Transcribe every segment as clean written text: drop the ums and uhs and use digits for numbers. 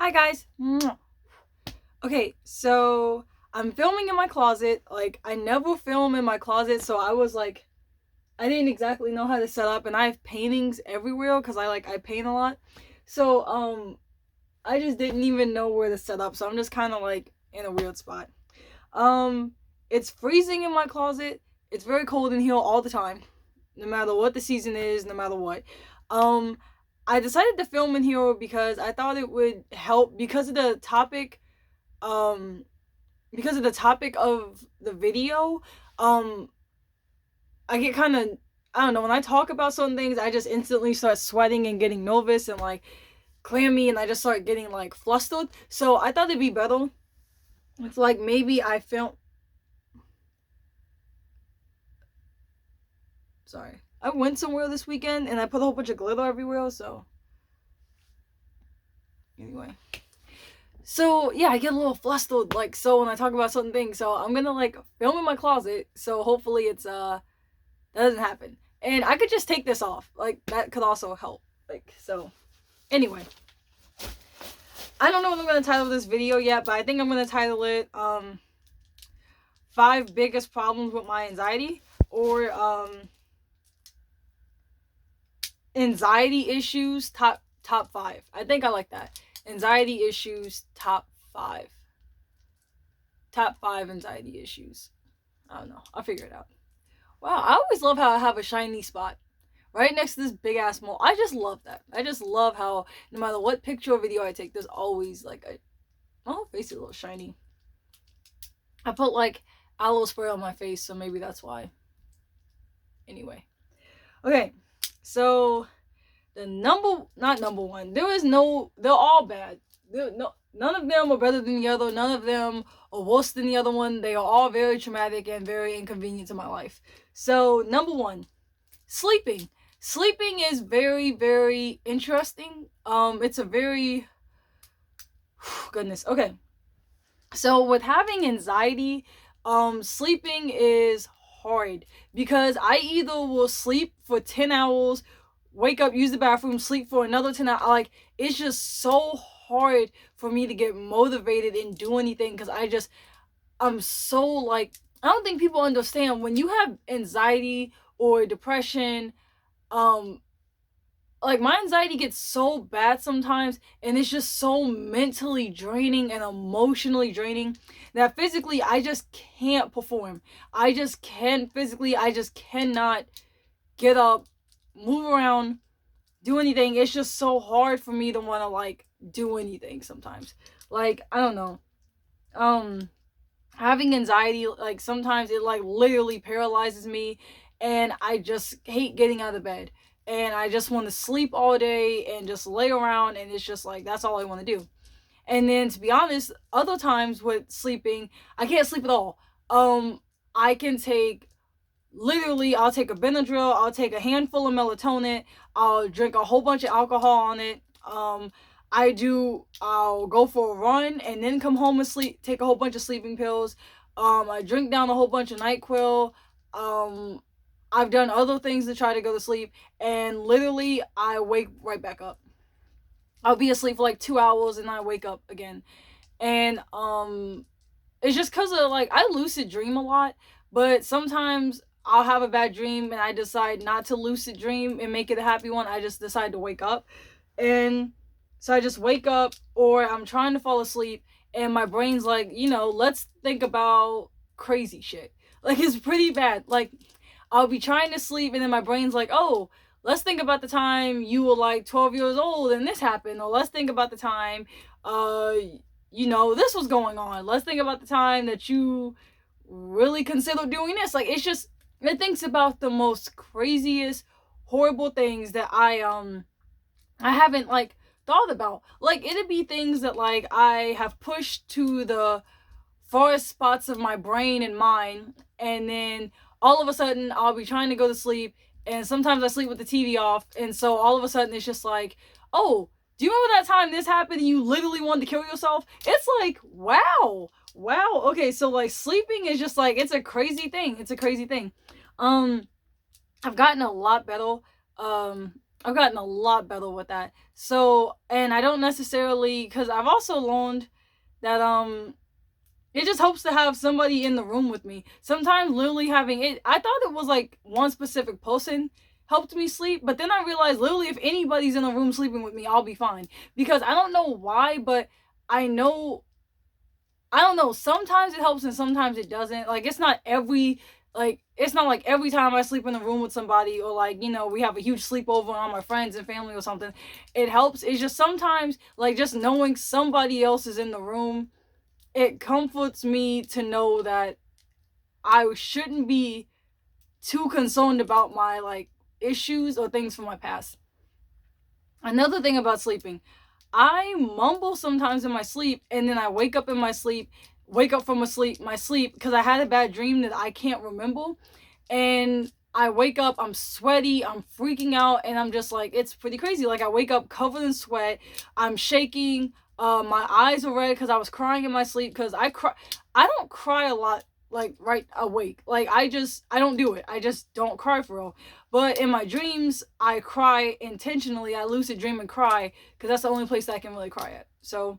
Hi guys. Okay, so I'm filming in my closet. Like I never film in my closet, so I didn't exactly know how to set up, and I have paintings everywhere because I paint a lot. So I just didn't even know where to set up. So I'm just kind of like in a weird spot. Um it's freezing in my closet. It's very cold in here all the time. No matter what the season is, no matter what. Um I decided to film in here because I thought it would help um because of the topic of the video. um I get kind of, I don't know, when I talk about certain things I just instantly start sweating and getting nervous and like clammy, and I just start getting like flustered. So I thought it'd be better if like maybe I film. Sorry, I went somewhere this weekend and I put a whole bunch of glitter everywhere. So anyway, so yeah, I get a little flustered like so when I talk about certain things. So I'm gonna like film in my closet, so hopefully that doesn't happen. And I could just take this off. Like that could also help. Like so. Anyway, I don't know what I'm gonna title this video yet, but I think I'm gonna title it five biggest problems with my anxiety, or anxiety issues top five. I think I like that. Anxiety issues top five. Top five anxiety issues. I don't know. I'll figure it out. Wow, I always love how I have a shiny spot right next to this big ass mole. I just love that. I just love how no matter what picture or video I take, there's always like my whole face is a little shiny. I put like aloe spray on my face, so maybe that's why. Anyway, okay, so the not number one. They're all bad. None of them are better than the other. None of them are worse than the other one. They are all very traumatic and very inconvenient to my life. So number one, sleeping. Sleeping is very, very interesting. It's a very goodness. Okay. So with having anxiety, sleeping is hard because I either will sleep for 10 hours, wake up, use the bathroom, sleep for another 10 hours. Like it's just so hard for me to get motivated and do anything because I'm so like, I don't think people understand when you have anxiety or depression. um like my anxiety gets so bad sometimes, and it's just so mentally draining and emotionally draining that physically I just can't perform. I just cannot get up, move around, do anything. It's just so hard for me to want to like do anything sometimes. Like I don't know. Having anxiety, like sometimes it like literally paralyzes me, and I just hate getting out of bed, and I just want to sleep all day and just lay around, and it's just like that's all I want to do. And then to be honest, other times with sleeping I can't sleep at all. I can take, literally I'll take a Benadryl, I'll take a handful of melatonin, I'll drink a whole bunch of alcohol on it. I'll go for a run and then come home and sleep, take a whole bunch of sleeping pills. I drink down a whole bunch of NyQuil. Um, I've done other things to try to go to sleep, and literally I wake right back up. I'll be asleep for like 2 hours and I wake up again. And it's just because of like I lucid dream a lot, but sometimes I'll have a bad dream and I decide not to lucid dream and make it a happy one. I just decide to wake up. And so I just wake up, or I'm trying to fall asleep and my brain's like, let's think about crazy shit. Like it's pretty bad. Like I'll be trying to sleep and then my brain's like, oh, let's think about the time you were like 12 years old and this happened. Or let's think about the time this was going on. Let's think about the time that you really considered doing this. Like it thinks about the most craziest, horrible things that I haven't like thought about. Like it'd be things that like I have pushed to the farthest spots of my brain and mind, and then all of a sudden I'll be trying to go to sleep, and sometimes I sleep with the TV off, and so all of a sudden it's just like, oh, do you remember that time this happened and you literally wanted to kill yourself? It's like, wow. Okay, so like sleeping is just like, it's a crazy thing. I've gotten a lot better. I've gotten a lot better with that. So, and I don't necessarily, because I've also learned that it just helps to have somebody in the room with me. Sometimes literally having it, I thought it was like one specific person helped me sleep, but then I realized literally if anybody's in the room sleeping with me, I'll be fine. Because I don't know why, but I know, I don't know, sometimes it helps and sometimes it doesn't. Like it's not like every time I sleep in a room with somebody, or like, we have a huge sleepover and all my friends and family or something, it helps. It's just sometimes like just knowing somebody else is in the room, it comforts me to know that I shouldn't be too concerned about my like issues or things from my past. Another thing about sleeping, I mumble sometimes in my sleep, and then I wake up from my sleep because I had a bad dream that I can't remember. And I wake up, I'm sweaty, I'm freaking out, and I'm just like, it's pretty crazy. Like, I wake up covered in sweat, I'm shaking, my eyes are red because I was crying in my sleep. Because I don't cry a lot like right awake. Like, I don't do it. I just don't cry for real. But in my dreams, I cry intentionally. I lucid dream and cry because that's the only place that I can really cry at. So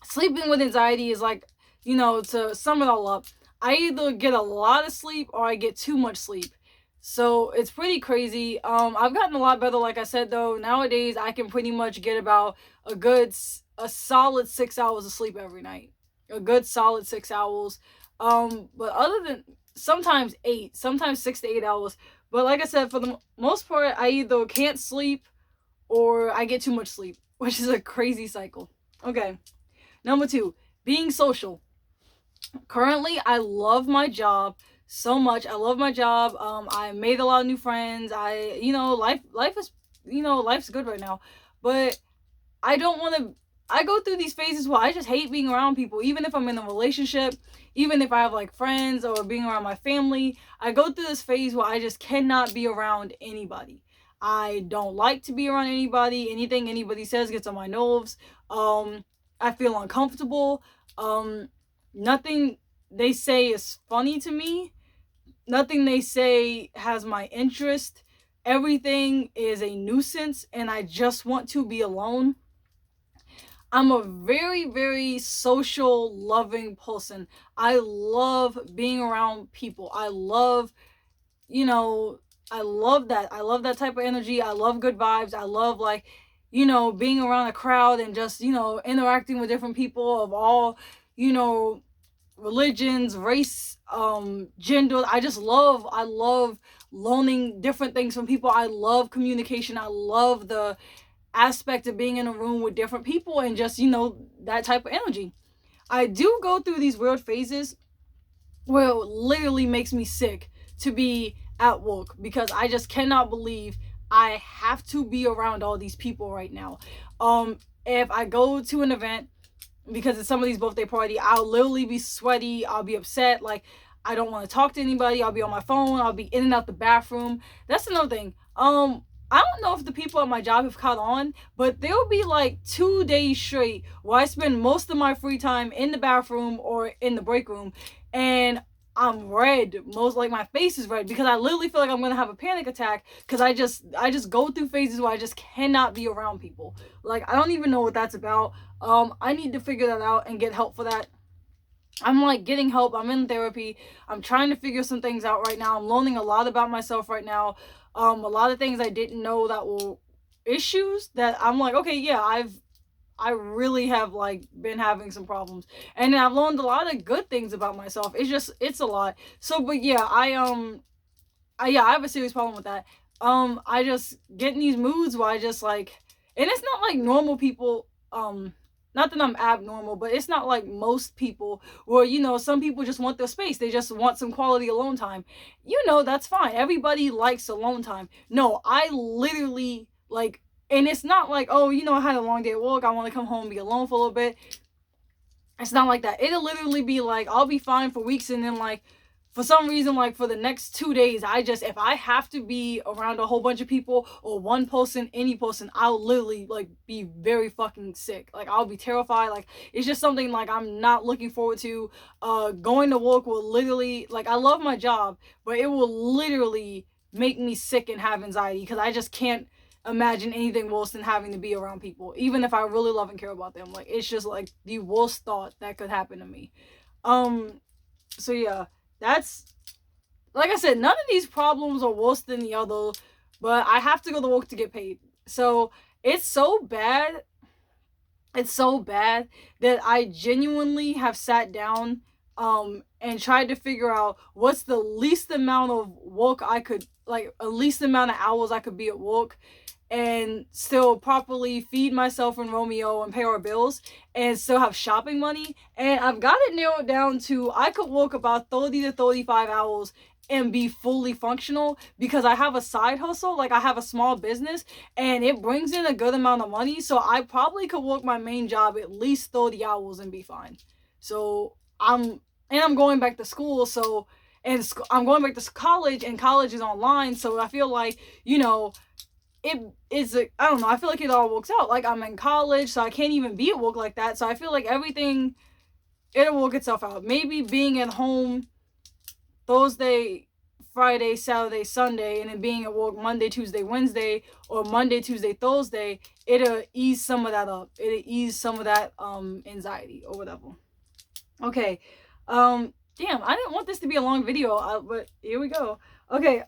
sleeping with anxiety is like, to sum it all up, I either get a lot of sleep or I get too much sleep. So it's pretty crazy. I've gotten a lot better, like I said, though. Nowadays, I can pretty much get about a solid 6 hours of sleep every night. A good solid 6 hours. But other than sometimes 8, sometimes 6 to 8 hours. But like I said, for the most part, I either can't sleep or I get too much sleep, which is a crazy cycle. Okay. Number 2, being social. Currently, I love my job so much. I love my job. I made a lot of new friends. Life is, life's good right now. But I don't want to. I go through these phases where I just hate being around people, even if I'm in a relationship, even if I have like friends or being around my family. I go through this phase where I just cannot be around anybody. I don't like to be around anybody. Anything anybody says gets on my nerves. I feel uncomfortable. Nothing they say is funny to me. Nothing they say has my interest. Everything is a nuisance, and I just want to be alone. I'm a very, very social, loving person. I love being around people. I love that. I love that type of energy. I love good vibes. I love, like, being around a crowd and just, interacting with different people of all, you know, religions, race, gender. I love learning different things from people. I love communication. I love the aspect of being in a room with different people and just, that type of energy. I do go through these weird phases where it literally makes me sick to be at work because I just cannot believe I have to be around all these people right now. If I go to an event because it's somebody's birthday party, I'll literally be sweaty, I'll be upset, like I don't want to talk to anybody, I'll be on my phone, I'll be in and out the bathroom. That's another thing. I don't know if the people at my job have caught on, but there'll be like 2 days straight where I spend most of my free time in the bathroom or in the break room, and I'm red. Most, like, my face is red because I literally feel like I'm gonna have a panic attack because I just go through phases where I just cannot be around people. Like, I don't even know what that's about. I need to figure that out and get help for that. I'm like getting help. I'm in therapy. I'm trying to figure some things out right now. I'm learning a lot about myself right now. A lot of things I didn't know that were issues that I'm like, okay, yeah, I really have like been having some problems. And I've learned a lot of good things about myself. It's a lot. So, but yeah, I have a serious problem with that. I just get in these moods where I just like, and it's not like normal people, not that I'm abnormal, but it's not like most people where, some people just want their space. They just want some quality alone time. That's fine. Everybody likes alone time. No, I literally like, and it's not like, oh, I had a long day at work, I want to come home and be alone for a little bit. It's not like that. It'll literally be like, I'll be fine for weeks, and then like, for some reason, like for the next 2 days, if I have to be around a whole bunch of people or one person, any person, I'll literally like be very fucking sick. Like, I'll be terrified. Like, it's just something like I'm not looking forward to. Going to work will literally, like, I love my job, but it will literally make me sick and have anxiety because I just can't. imagine anything worse than having to be around people, even if I really love and care about them. Like, it's just like the worst thought that could happen to me. So yeah, that's, like I said, none of these problems are worse than the other, but I have to go to work to get paid. So it's so bad. It's so bad that I genuinely have sat down and tried to figure out what's the least amount of work I could, like, a least amount of hours I could be at work and still properly feed myself and Romeo and pay our bills and still have shopping money. And I've got it narrowed down to I could work about 30 to 35 hours and be fully functional because I have a side hustle, like I have a small business and it brings in a good amount of money. So I probably could work my main job at least 30 hours and be fine. So I'm going back to school. So, and I'm going back to college, and college is online. So I feel like, you know, it is I don't know, I feel like it all works out. Like, I'm in college, so I can't even be at work like that. So I feel like everything, it'll work itself out. Maybe being at home Thursday, Friday, Saturday, Sunday, and then being at work Monday, Tuesday, Wednesday, or Monday, Tuesday, Thursday, it'll ease some of that up. It'll ease some of that anxiety or whatever. Okay. Damn, I didn't want this to be a long video, but here we go. Okay,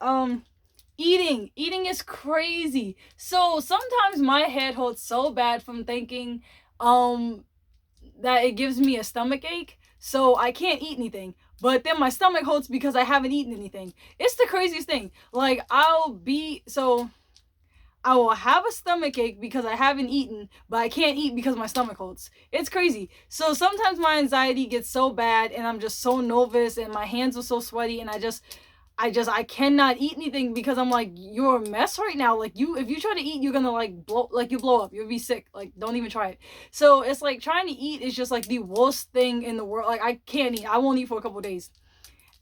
eating is crazy. So sometimes my head hurts so bad from thinking that it gives me a stomach ache, so I can't eat anything. But then my stomach hurts because I haven't eaten anything. It's the craziest thing. Like, I will have a stomach ache because I haven't eaten, but I can't eat because my stomach hurts. It's crazy. So sometimes my anxiety gets so bad and I'm just so nervous and my hands are so sweaty and I cannot eat anything because I'm like, you're a mess right now. Like, if you try to eat, you're gonna you blow up. You'll be sick. Like, don't even try it. So it's like trying to eat is just like the worst thing in the world. Like, I can't eat. I won't eat for a couple days.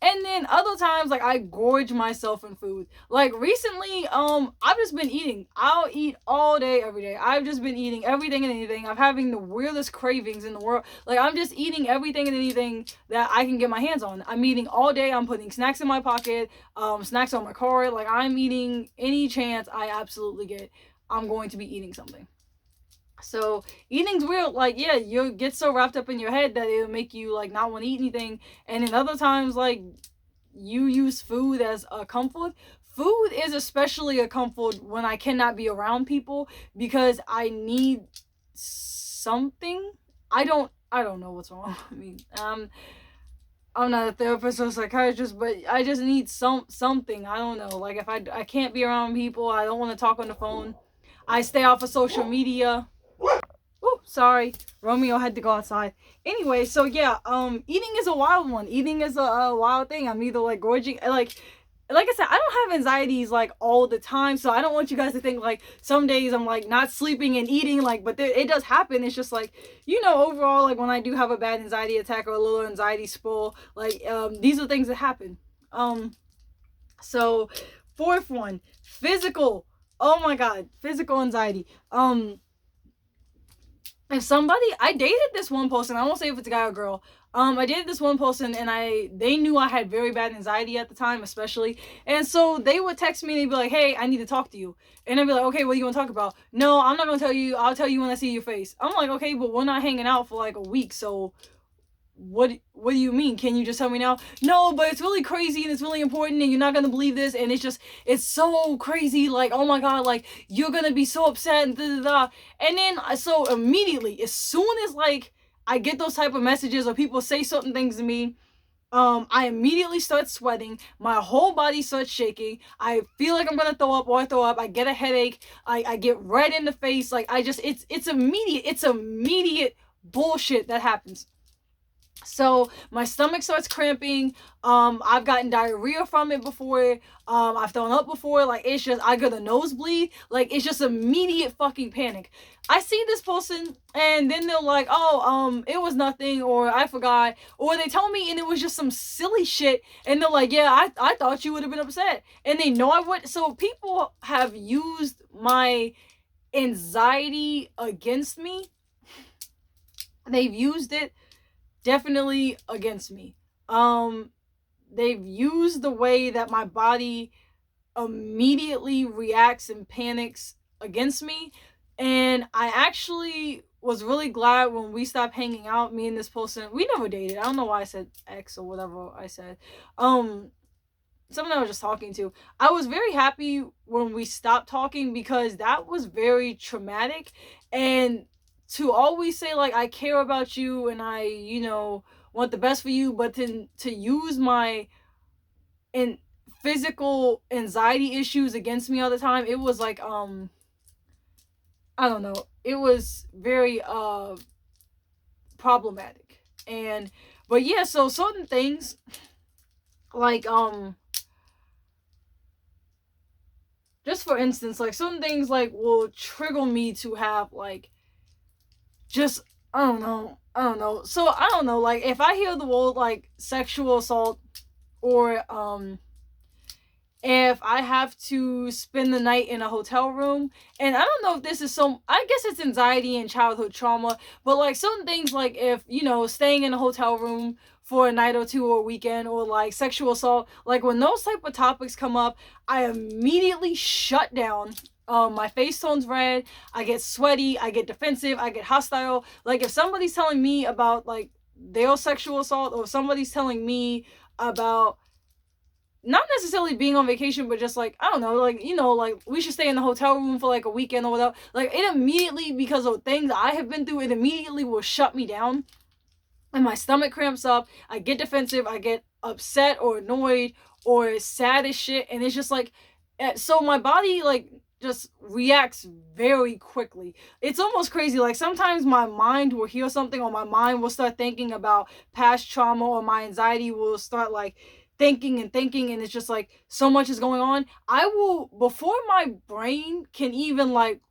And then other times, like, I gorge myself in food. Like, recently, I've just been eating. I'll eat all day, every day. I've just been eating everything and anything. I'm having the weirdest cravings in the world. Like, I'm just eating everything and anything that I can get my hands on. I'm eating all day. I'm putting snacks in my pocket, snacks on my car. Like, I'm eating any chance I absolutely get. I'm going to be eating something. So eating's weird. Like, yeah, you get so wrapped up in your head that it'll make you like not want to eat anything. And then other times, like, you use food as a comfort. Food is especially a comfort when I cannot be around people because I need something. I don't know what's wrong. I mean, I'm not a therapist or a psychiatrist, but I just need something. I don't know. Like, if I can't be around people, I don't want to talk on the phone. I stay off of social media. Oh, sorry. Romeo had to go outside. Anyway, so yeah, eating is a wild one. Eating is a wild thing. I'm either like gorging, like I said, I don't have anxieties like all the time, so I don't want you guys to think like some days I'm like not sleeping and eating, like, but it does happen. It's just like, you know, overall, like when I do have a bad anxiety attack or a little anxiety spill, like, these are things that happen. So fourth one, physical. Oh my God, physical anxiety. If somebody, I dated this one person, I won't say if it's a guy or girl. I dated this one person and they knew I had very bad anxiety at the time, especially. And so they would text me and they'd be like, hey, I need to talk to you. And I'd be like, okay, what do you want to talk about? No, I'm not going to tell you. I'll tell you when I see your face. I'm like, okay, but we're not hanging out for like a week. So what do you mean? Can you just tell me now? No, but it's really crazy and it's really important and you're not gonna believe this, and it's so crazy, like, oh my God, like, you're gonna be so upset and da da da. And then so immediately, as soon as like I get those type of messages or people say certain things to me, I immediately start sweating. My whole body starts shaking. I feel like I'm gonna throw up, or I throw up. I get a headache. I get red in the face. Like, it's immediate. It's immediate bullshit that happens. So my stomach starts cramping. I've gotten diarrhea from it before. I've thrown up before. Like, it's just, I got a nosebleed. Like, it's just immediate fucking panic. I see this person and then they're like, oh, it was nothing, or I forgot, or they tell me and it was just some silly shit, and they're like, yeah, I thought you would have been upset, and they know I would. So people have used my anxiety against me. They've used it definitely against me. They've used the way that my body immediately reacts and panics against me. And I actually was really glad when we stopped hanging out, me and this person. We never dated. I don't know why I said ex or whatever I said. Someone I was just talking to. I was very happy when we stopped talking because that was very traumatic. And to always say like I care about you and I, want the best for you, but to use my and physical anxiety issues against me all the time, it was like I don't know. It was very problematic. And but yeah, so certain things like just for instance, like certain things like will trigger me to have like just I don't know. So I don't know, like if I hear the word like sexual assault or if I have to spend the night in a hotel room, and I don't know if this is I guess it's anxiety and childhood trauma, but like certain things like if, staying in a hotel room for a night or two or a weekend or like sexual assault, like when those type of topics come up, I immediately shut down. My face turns red, I get sweaty, I get defensive, I get hostile. Like if somebody's telling me about like their sexual assault or somebody's telling me about not necessarily being on vacation, but just like, I don't know, like, like we should stay in the hotel room for like a weekend or whatever. Like it immediately, because of things I have been through, it immediately will shut me down and my stomach cramps up. I get defensive, I get upset or annoyed or sad as shit. And it's just like, so my body like just reacts very quickly. It's almost crazy. Like sometimes my mind will hear something or my mind will start thinking about past trauma or my anxiety will start like thinking and it's just like so much is going on. I will, before my brain can even like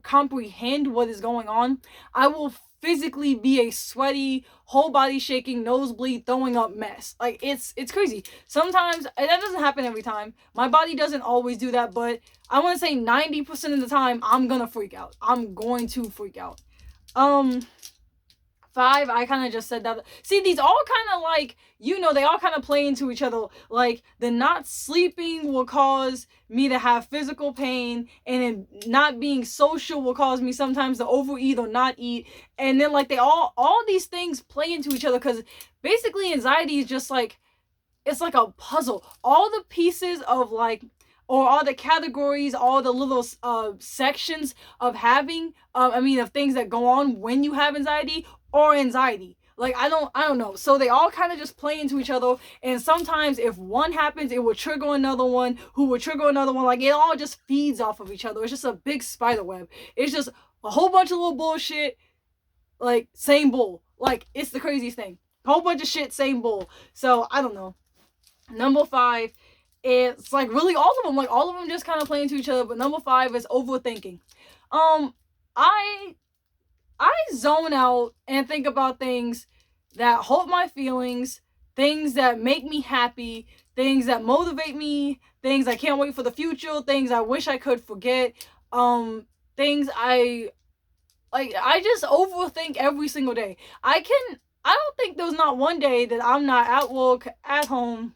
comprehend what is going on, I will physically be a sweaty, whole body shaking, nosebleed, throwing up mess. Like it's crazy. Sometimes that doesn't happen every time. My body doesn't always do that, but I want to say 90% of the time I'm gonna freak out. I'm going to freak out. 5, I kind of just said that. See, these all kind of like, they all kind of play into each other. Like the not sleeping will cause me to have physical pain, and then not being social will cause me sometimes to overeat or not eat. And then like all these things play into each other, because basically anxiety is just like, it's like a puzzle. All the pieces of like, or all the categories, all the little sections of having, of things that go on when you have anxiety or anxiety. Like, I don't know. So they all kind of just play into each other. And sometimes if one happens, it will trigger another one, who will trigger another one. Like, it all just feeds off of each other. It's just a big spider web. It's just a whole bunch of little bullshit, like, same bull. Like, it's the craziest thing. Whole bunch of shit, same bull. So, I don't know. Number 5, it's like really all of them. Like, all of them just kind of play into each other. But number 5 is overthinking. I zone out and think about things that hurt my feelings, things that make me happy, things that motivate me, things I can't wait for the future, things I wish I could forget, things I just overthink every single day. I don't think there's not one day that I'm not at work, at home,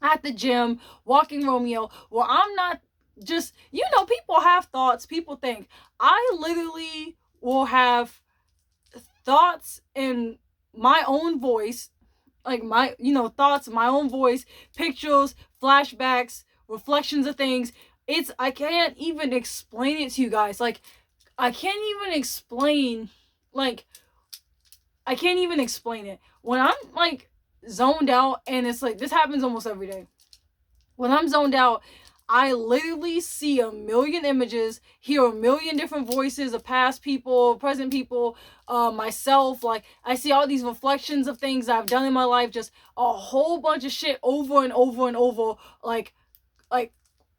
at the gym, walking Romeo, where I'm not just, people have thoughts, people think. I literally will have thoughts in my own voice, like my, thoughts in my own voice, pictures, flashbacks, reflections of things. I can't even explain it to you guys. Like, I can't even explain it. When I'm like zoned out, and it's like, this happens almost every day. When I'm zoned out, I literally see a million images, hear a million different voices of past people, present people, myself. Like, I see all these reflections of things I've done in my life, just a whole bunch of shit over and over and over, like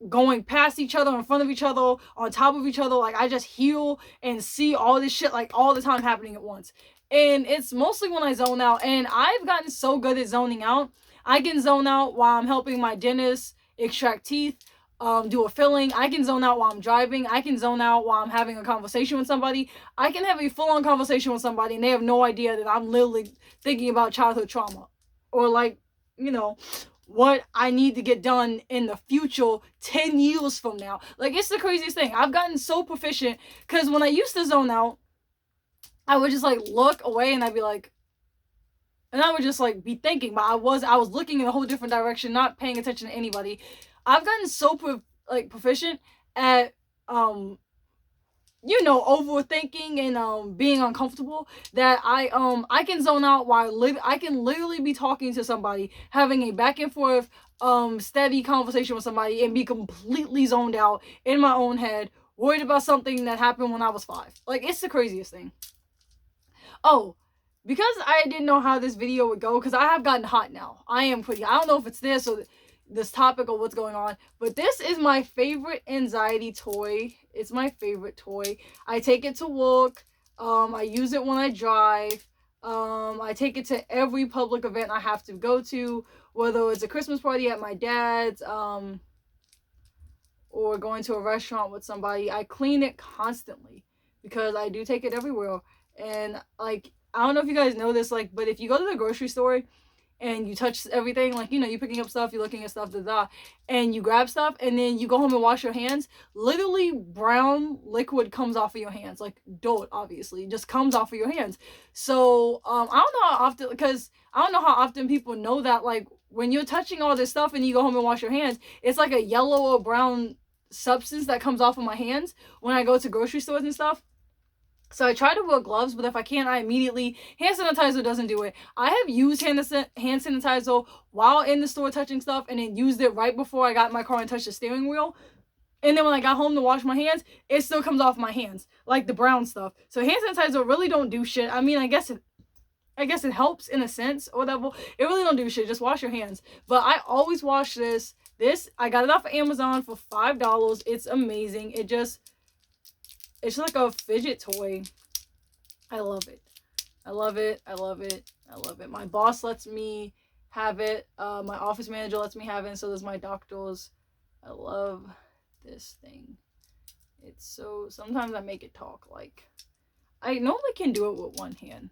going past each other, in front of each other, on top of each other. Like, I just hear and see all this shit, like, all the time happening at once. And it's mostly when I zone out. And I've gotten so good at zoning out. I can zone out while I'm helping my dentist extract teeth, do a filling. I can zone out while I'm driving. I can zone out while I'm having a conversation with somebody. I can have a full-on conversation with somebody and they have no idea that I'm literally thinking about childhood trauma. Or like, what I need to get done in the future 10 years from now. Like, it's the craziest thing. I've gotten so proficient, because when I used to zone out, I would just like look away and I'd be like, and I would just like be thinking, but I was looking in a whole different direction, not paying attention to anybody. I've gotten so proficient at overthinking and being uncomfortable, that I can zone out while I can literally be talking to somebody, having a back and forth steady conversation with somebody, and be completely zoned out in my own head, worried about something that happened when I was 5. Like, it's the craziest thing. Oh, because I didn't know how this video would go, because I have gotten hot now. I don't know if it's this or this topic or what's going on, but this is my favorite anxiety toy. It's my favorite toy. I take it to work. I use it when I drive. I take it to every public event I have to go to, whether it's a Christmas party at my dad's, or going to a restaurant with somebody. I clean it constantly because I do take it everywhere. And like, I don't know if you guys know this, like, but if you go to the grocery store and you touch everything, like, you're picking up stuff, you're looking at stuff, and you grab stuff, and then you go home and wash your hands, literally brown liquid comes off of your hands, like dirt, obviously, just comes off of your hands. So I don't know how often, because I don't know how often people know that, like, when you're touching all this stuff and you go home and wash your hands, it's like a yellow or brown substance that comes off of my hands when I go to grocery stores and stuff. So I try to wear gloves, but if I can't, I immediately, hand sanitizer doesn't do it. I have used hand sanitizer while in the store touching stuff, and then used it right before I got in my car and touched the steering wheel. And then when I got home to wash my hands, it still comes off my hands, like the brown stuff. So hand sanitizer really don't do shit. I mean, I guess it helps in a sense or whatever. It really don't do shit. Just wash your hands. But I always wash this. I got it off of Amazon for $5. It's amazing. It's like a fidget toy. I love it. I love it. I love it. I love it. My boss lets me have it. My office manager lets me have it, and so does my doctors. I love this thing. It's so, sometimes I make it talk. Like, I normally can do it with one hand.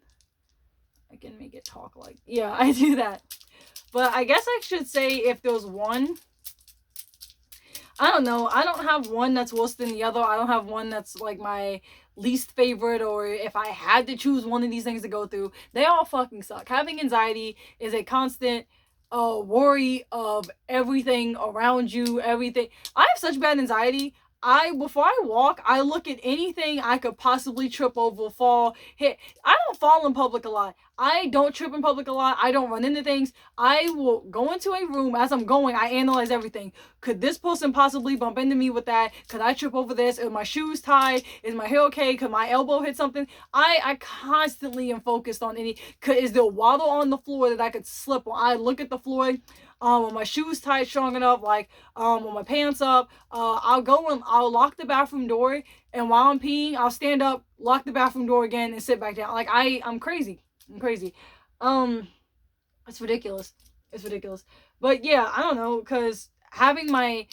I can make it talk, like, yeah, I do that. But I guess I should say, if there's one, I don't know. I don't have one that's worse than the other. I don't have one that's like my least favorite, or if I had to choose one of these things to go through, they all fucking suck. Having anxiety is a constant worry of everything around you, everything. I have such bad anxiety. Before I walk, I look at anything I could possibly trip over, fall, hit. I don't fall in public a lot. I don't trip in public a lot. I don't run into things. I will go into a room. As I'm going, I analyze everything. Could this person possibly bump into me with that? Could I trip over this? Are my shoes tied? Is my hair okay? Could my elbow hit something? I constantly am focused on is there water on the floor that I could slip on? I look at the floor. When my shoes tied strong enough, like, with my pants up, I'll go and I'll lock the bathroom door, and while I'm peeing, I'll stand up, lock the bathroom door again, and sit back down. Like, I'm crazy. I'm crazy. It's ridiculous. It's ridiculous. But yeah, I don't know, because having my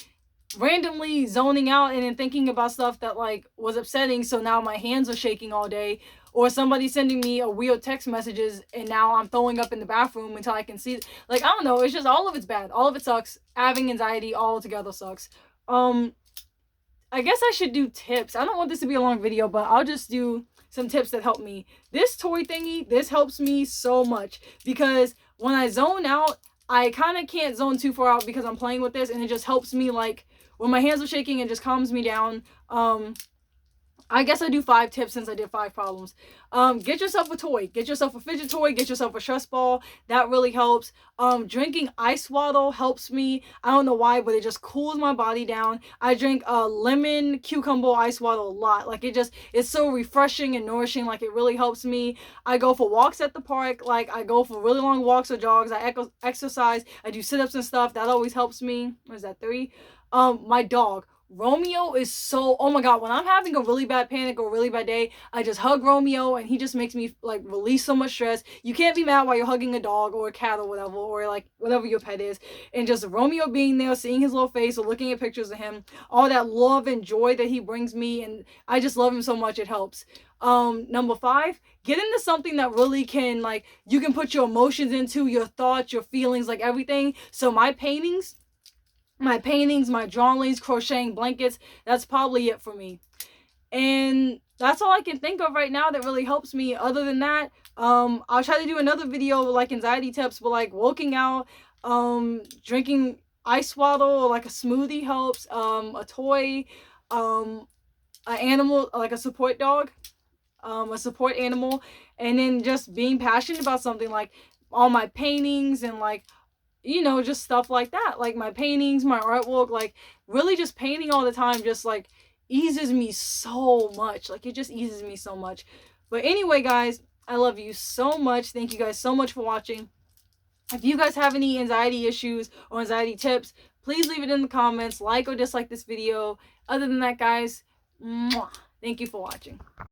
randomly zoning out and then thinking about stuff that like was upsetting, so now my hands are shaking all day, or somebody sending me a weird text messages and now I'm throwing up in the bathroom until I can see, like, I don't know, it's just all of it's bad, all of it sucks. Having anxiety all together sucks. I guess I should do tips. I don't want this to be a long video, but I'll just do some tips that help me. This toy thingy, this helps me so much, because when I zone out, I kind of can't zone too far out because I'm playing with this, and it just helps me, like, when my hands are shaking, it just calms me down. I guess I do 5 tips since I did 5 problems. Get yourself a toy. Get yourself a fidget toy. Get yourself a stress ball. That really helps. Drinking ice water helps me. I don't know why, but it just cools my body down. I drink lemon cucumber ice water a lot. Like, it's so refreshing and nourishing. Like, it really helps me. I go for walks at the park. Like, I go for really long walks or jogs. I exercise. I do sit-ups and stuff. That always helps me. What is that, 3? My dog. Romeo is so, oh my god, when I'm having a really bad panic or a really bad day, I just hug Romeo and he just makes me like release so much stress. You can't be mad while you're hugging a dog or a cat or whatever, or like whatever your pet is. And just Romeo being there, seeing his little face or looking at pictures of him, all that love and joy that he brings me, and I just love him so much, it helps. Number 5, get into something that really can, like, you can put your emotions into, your thoughts, your feelings, like everything. So my paintings, my drawings, crocheting blankets, that's probably it for me. And that's all I can think of right now that really helps me. Other than that, I'll try to do another video with like anxiety tips, but like working out, drinking ice water or like a smoothie helps, a toy, an animal, like a support dog, a support animal, and then just being passionate about something, like all my paintings and like, you know, just stuff like that, like my paintings, my artwork, like really just painting all the time just like eases me so much. Like it just eases me so much. But anyway, guys, I love you so much. Thank you guys so much for watching. If you guys have any anxiety issues or anxiety tips, please leave it in the comments, like or dislike this video. Other than that, guys, mwah, thank you for watching.